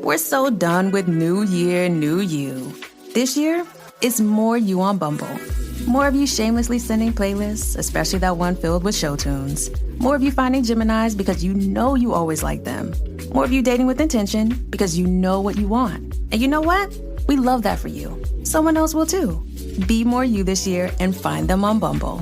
We're so done with new year, new you. This year, it's more you on Bumble. More of you shamelessly sending playlists, especially that one filled with show tunes. More of you finding Geminis because you know you always like them. More of you dating with intention because you know what you want. And you know what? We love that for you. Someone else will too. Be more you this year and find them on Bumble.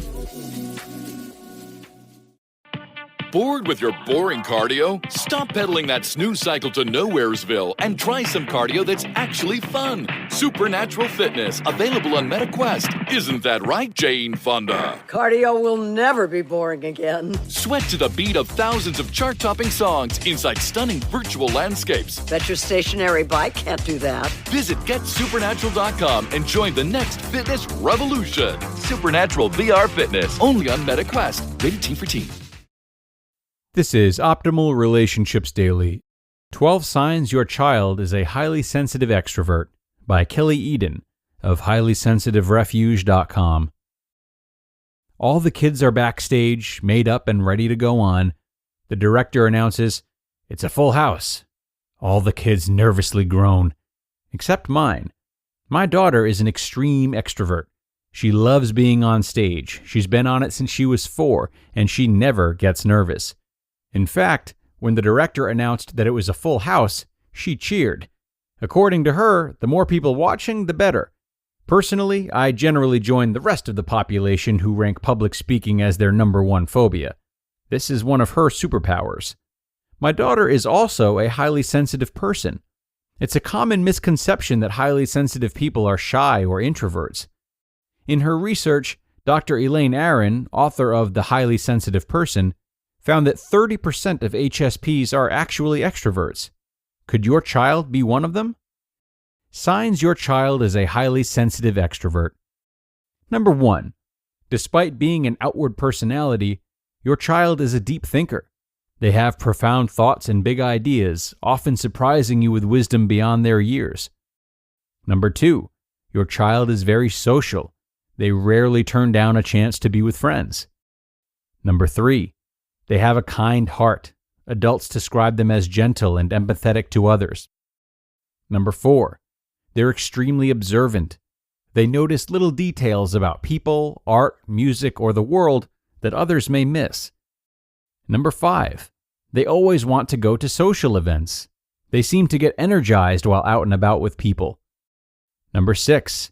Bored with your boring cardio? Stop pedaling that snooze cycle to Nowheresville and try some cardio that's actually fun. Supernatural Fitness, available on MetaQuest. Isn't that right, Jane Fonda? Cardio will never be boring again. Sweat to the beat of thousands of chart-topping songs inside stunning virtual landscapes. Bet your stationary bike can't do that. Visit GetSupernatural.com and join the next fitness revolution. Supernatural VR Fitness, only on MetaQuest. Rated Teen for Teen. This is Optimal Relationships Daily. 12 Signs Your Child is a Highly Sensitive Extrovert by Kelly Eden of HighlySensitiveRefuge.com. All the kids are backstage, made up and ready to go on. The director announces, "It's a full house." All the kids nervously groan, except mine. My daughter is an extreme extrovert. She loves being on stage. She's been on it since she was 4, and she never gets nervous. In fact, when the director announced that it was a full house, she cheered. According to her, the more people watching, the better. Personally, I generally join the rest of the population who rank public speaking as their number one phobia. This is one of her superpowers. My daughter is also a highly sensitive person. It's a common misconception that highly sensitive people are shy or introverts. In her research, Dr. Elaine Aron, author of The Highly Sensitive Person, found that 30% of HSPs are actually extroverts. Could your child be one of them? Signs your child is a highly sensitive extrovert. Number 1. Despite being an outward personality, your child is a deep thinker. They have profound thoughts and big ideas, often surprising you with wisdom beyond their years. Number 2. Your child is very social. They rarely turn down a chance to be with friends. Number 3. They have a kind heart. Adults describe them as gentle and empathetic to others. Number 4. They're extremely observant. They notice little details about people, art, music, or the world that others may miss. Number 5. They always want to go to social events. They seem to get energized while out and about with people. Number 6.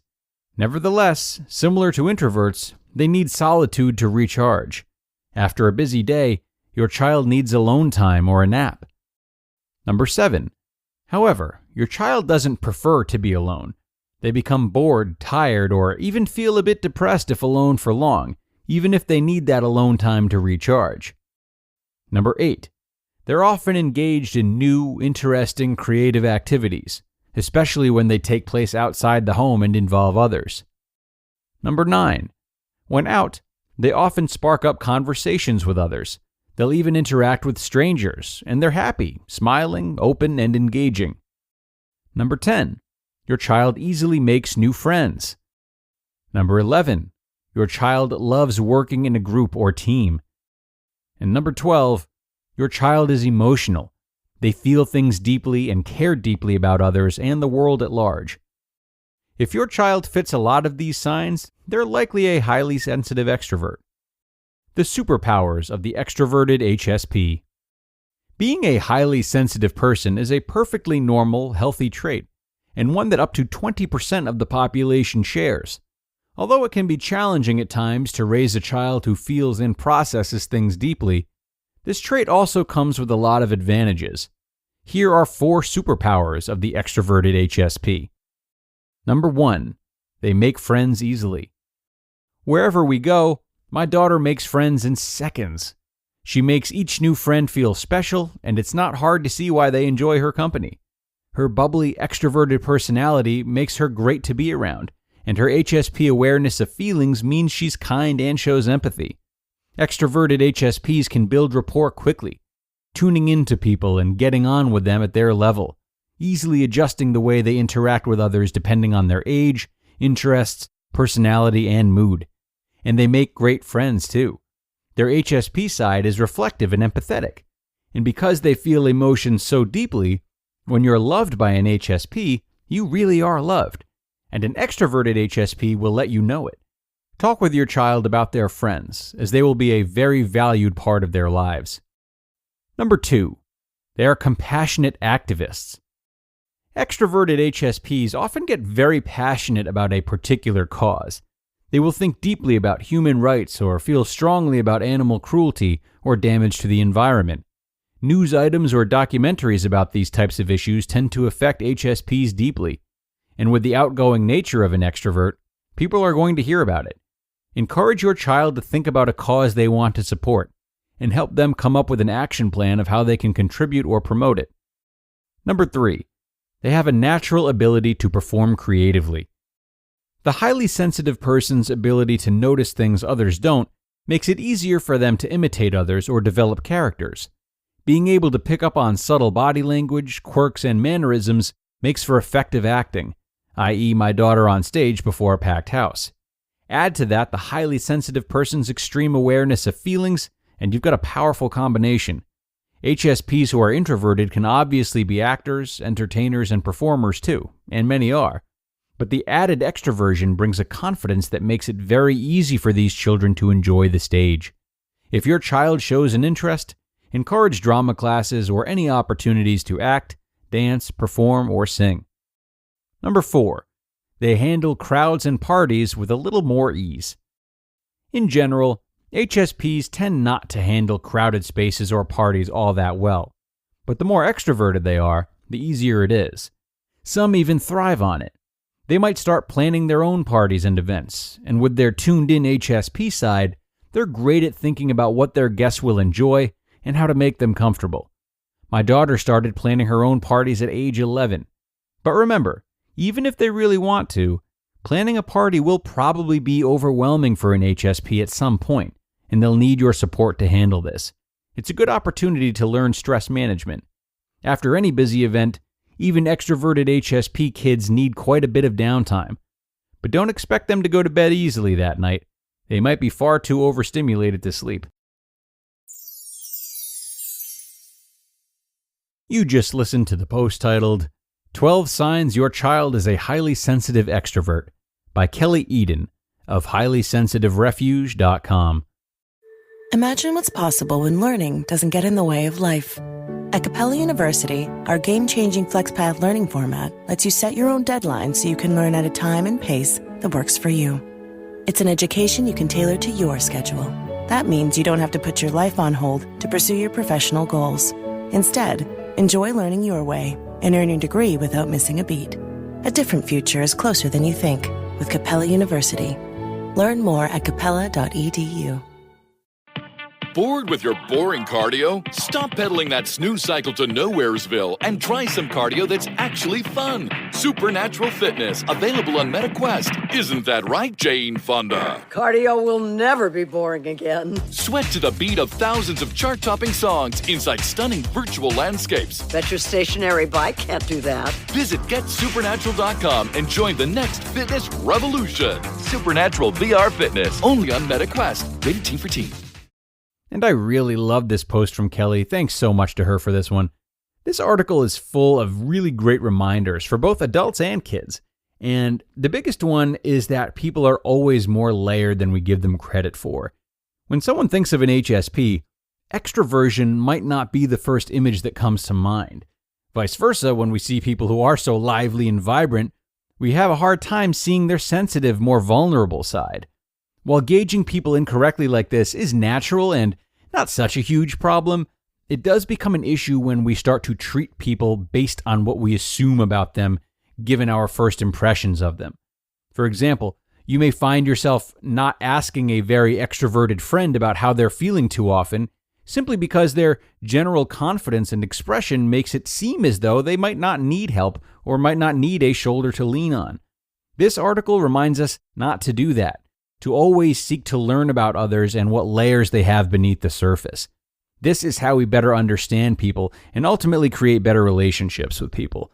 Nevertheless, similar to introverts, they need solitude to recharge. After a busy day, your child needs alone time or a nap. Number 7. However, your child doesn't prefer to be alone. They become bored, tired, or even feel a bit depressed if alone for long, even if they need that alone time to recharge. Number 8. They're often engaged in new, interesting, creative activities, especially when they take place outside the home and involve others. Number 9. When out, they often spark up conversations with others. They'll even interact with strangers, and they're happy, smiling, open, and engaging. Number 10. Your child easily makes new friends. Number 11. Your child loves working in a group or team. And number 12. Your child is emotional. They feel things deeply and care deeply about others and the world at large. If your child fits a lot of these signs, they're likely a highly sensitive extrovert. The superpowers of the extroverted HSP. Being a highly sensitive person is a perfectly normal, healthy trait, and one that up to 20% of the population shares. Although it can be challenging at times to raise a child who feels and processes things deeply, this trait also comes with a lot of advantages. Here are 4 superpowers of the extroverted HSP. Number 1. They make friends easily. Wherever we go, my daughter makes friends in seconds. She makes each new friend feel special, and it's not hard to see why they enjoy her company. Her bubbly, extroverted personality makes her great to be around, and her HSP awareness of feelings means she's kind and shows empathy. Extroverted HSPs can build rapport quickly, tuning into people and getting on with them at their level, easily adjusting the way they interact with others depending on their age, interests, personality, and mood. And they make great friends too. Their HSP side is reflective and empathetic. And because they feel emotions so deeply, When you're loved by an HSP, you really are loved, and an extroverted HSP will let you know it. Talk with your child about their friends, as they will be a very valued part of their lives. Number 2, they are compassionate activists. Extroverted HSPs often get very passionate about a particular cause. They will think deeply about human rights or feel strongly about animal cruelty or damage to the environment. News items or documentaries about these types of issues tend to affect HSPs deeply. And with the outgoing nature of an extrovert, people are going to hear about it. Encourage your child to think about a cause they want to support, and help them come up with an action plan of how they can contribute or promote it. Number 3, they have a natural ability to perform creatively. The highly sensitive person's ability to notice things others don't makes it easier for them to imitate others or develop characters. Being able to pick up on subtle body language, quirks, and mannerisms makes for effective acting, i.e. my daughter on stage before a packed house. Add to that the highly sensitive person's extreme awareness of feelings, and you've got a powerful combination. HSPs who are introverted can obviously be actors, entertainers, and performers too, and many are. But the added extroversion brings a confidence that makes it very easy for these children to enjoy the stage. If your child shows an interest, encourage drama classes or any opportunities to act, dance, perform, or sing. Number 4, they handle crowds and parties with a little more ease. In general, HSPs tend not to handle crowded spaces or parties all that well, but the more extroverted they are, the easier it is. Some even thrive on it. They might start planning their own parties and events, and with their tuned-in HSP side, they're great at thinking about what their guests will enjoy and how to make them comfortable. My daughter started planning her own parties at age 11. But remember, even if they really want to, planning a party will probably be overwhelming for an HSP at some point, and they'll need your support to handle this. It's a good opportunity to learn stress management. After any busy event, even extroverted HSP kids need quite a bit of downtime. But don't expect them to go to bed easily that night. They might be far too overstimulated to sleep. You just listened to the post titled 12 Signs Your Child is a Highly Sensitive Extrovert by Kelly Eden of HighlySensitiveRefuge.com. Imagine what's possible when learning doesn't get in the way of life. At Capella University, our game-changing FlexPath learning format lets you set your own deadlines so you can learn at a time and pace that works for you. It's an education you can tailor to your schedule. That means you don't have to put your life on hold to pursue your professional goals. Instead, enjoy learning your way and earn your degree without missing a beat. A different future is closer than you think with Capella University. Learn more at capella.edu. Bored with your boring cardio? Stop pedaling that snooze cycle to nowheresville and try some cardio that's actually fun. Supernatural fitness, available on MetaQuest. Isn't that right, Jane Fonda? Cardio will never be boring again. Sweat to the beat of thousands of chart-topping songs inside stunning virtual landscapes. Bet your stationary bike can't do that. Visit GetSupernatural.com and join the next fitness revolution. Supernatural VR Fitness, only on MetaQuest. Rated T for Teen. And I really love this post from Kelly. Thanks so much to her for this one. This article is full of really great reminders for both adults and kids. And the biggest one is that people are always more layered than we give them credit for. When someone thinks of an HSP, extroversion might not be the first image that comes to mind. Vice versa, when we see people who are so lively and vibrant, we have a hard time seeing their sensitive, more vulnerable side. While gauging people incorrectly like this is natural and not such a huge problem, it does become an issue when we start to treat people based on what we assume about them, given our first impressions of them. For example, you may find yourself not asking a very extroverted friend about how they're feeling too often, simply because their general confidence and expression makes it seem as though they might not need help or might not need a shoulder to lean on. This article reminds us not to do that, to always seek to learn about others and what layers they have beneath the surface. This is how we better understand people and ultimately create better relationships with people.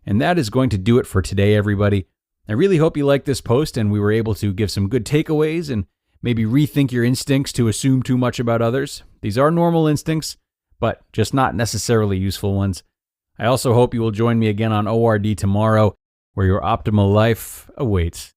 And that is going to do it for today, everybody. I really hope you liked this post and we were able to give some good takeaways and maybe rethink your instincts to assume too much about others. These are normal instincts, but just not necessarily useful ones. I also hope you will join me again on ORD tomorrow, where your optimal life awaits.